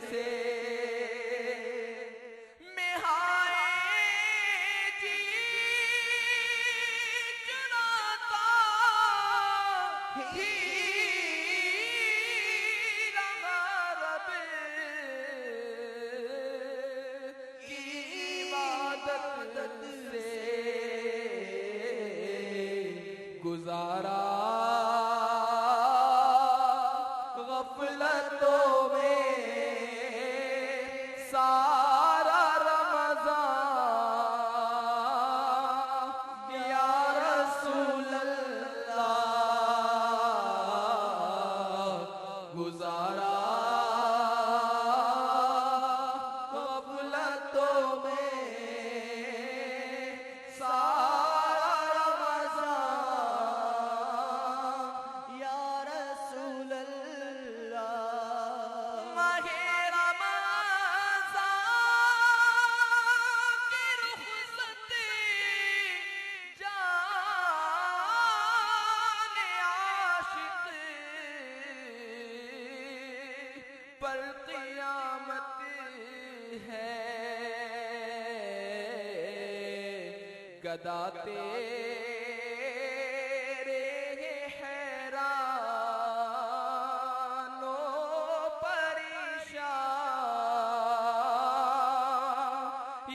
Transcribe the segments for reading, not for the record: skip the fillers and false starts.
سے گزارا غفلتوں میں سارا رمضان یا رسول اللہ گزارا غفلتوں میں پر قیامت ہے گدا تیرے حیران و پریشان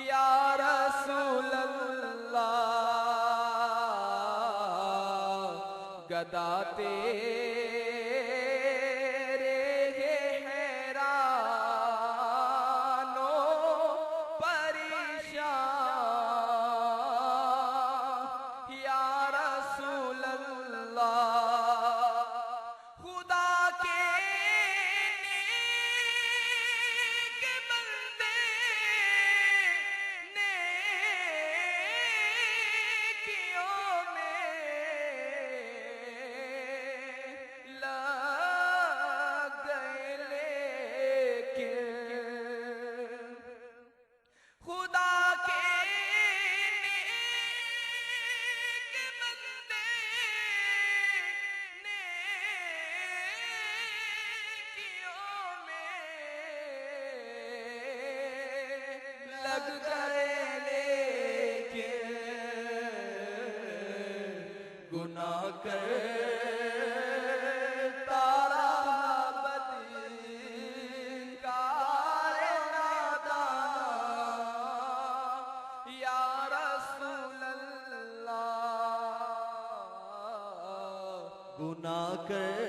یا رسول اللہ گدا لگ گئے لیکن گناہ کرتا رہا بدکار نادان یا رسول اللہ گناہ کرتا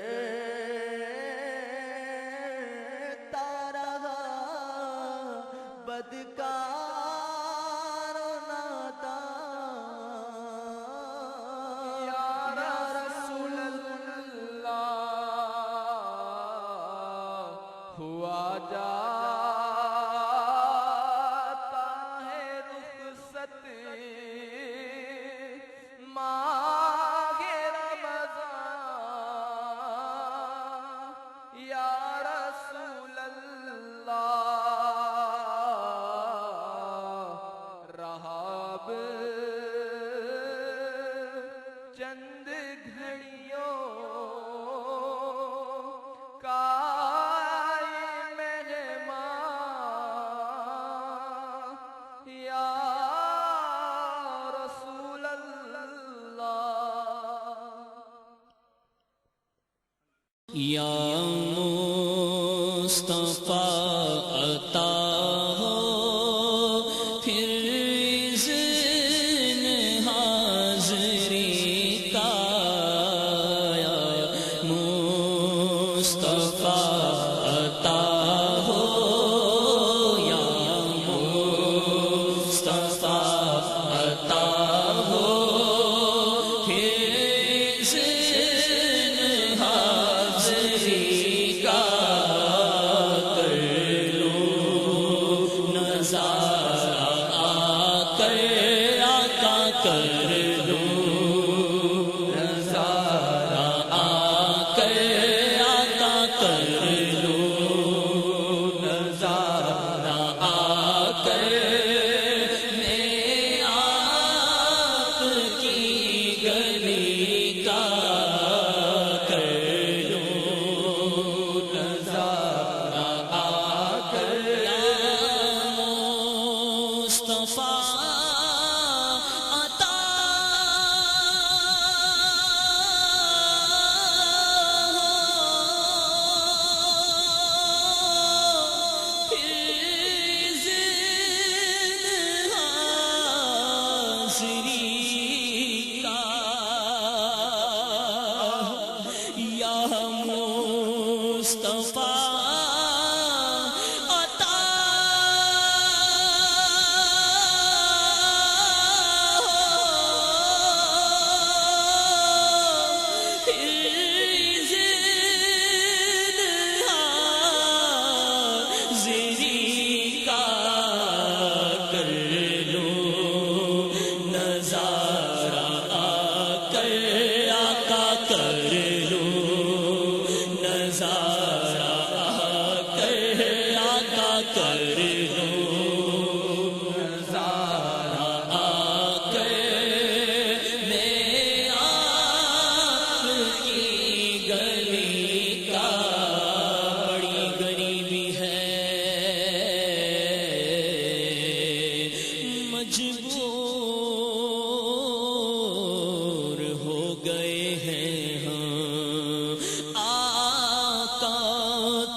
رہا بدکار نادان یا رسول اللہ ہوا جاتا ہے رخصت ماہ رمضان یا رسول اللہ چند گھڑیوں کا مہمان یا رسول اللہ یا مصطفیٰ عطا ہو پھر کا کر مصطفیٰ عطا حاضری کا کر لو نظارہ آقا کر لو نظارہ آقا کر لو نظارہ میں آپ کی گلی کا بڑی غریبی ہے مجبور ہو گئے ہیں ہم آقا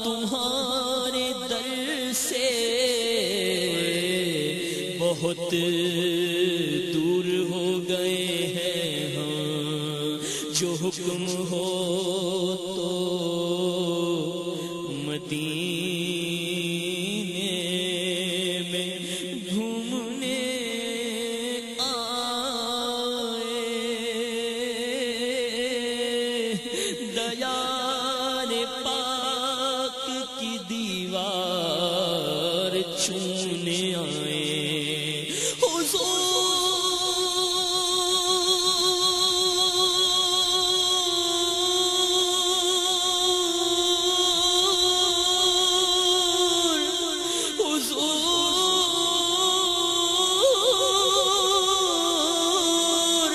تمہارے در سے بہت دور ہو گئے ہیں ہم جو حکم ہو تو مدینے میں گھومنے دیان پاک کی دیوار چومنے آئے حضور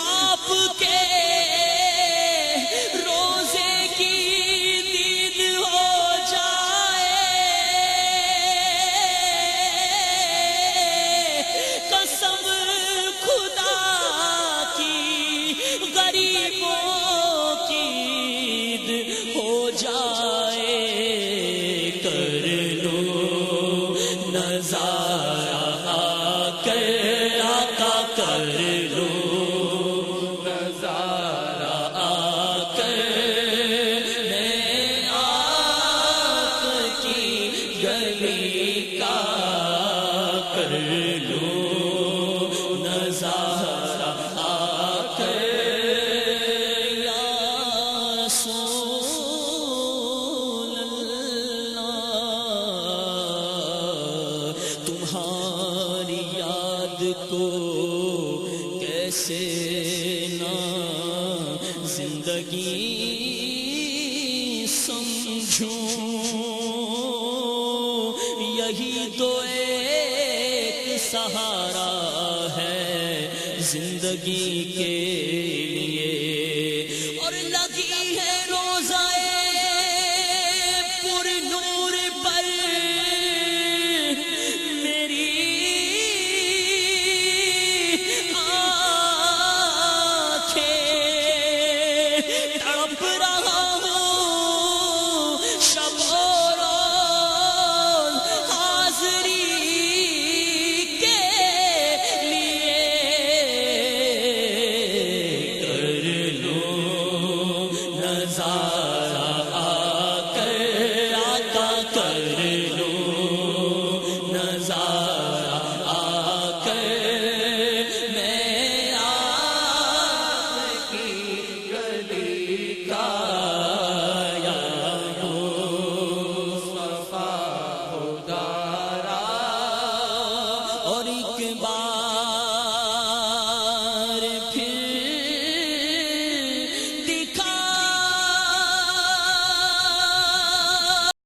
آپ کے روزے کی دید ہو جائے قسم خدا کی غریبوں کی عید ہو جائے کر لو نظارہ آقا کر لو نظارہ میں آپ کی گلی کا کر لو نظارہ یا رسول اللہ تمہاری یاد کو کیسے نہ زندگی سمجھوں یہی تو ایک سہارا ہے زندگی کے لیے اور لگی ہے روزائے پر نور پر میری آنکھیں تڑپ رہا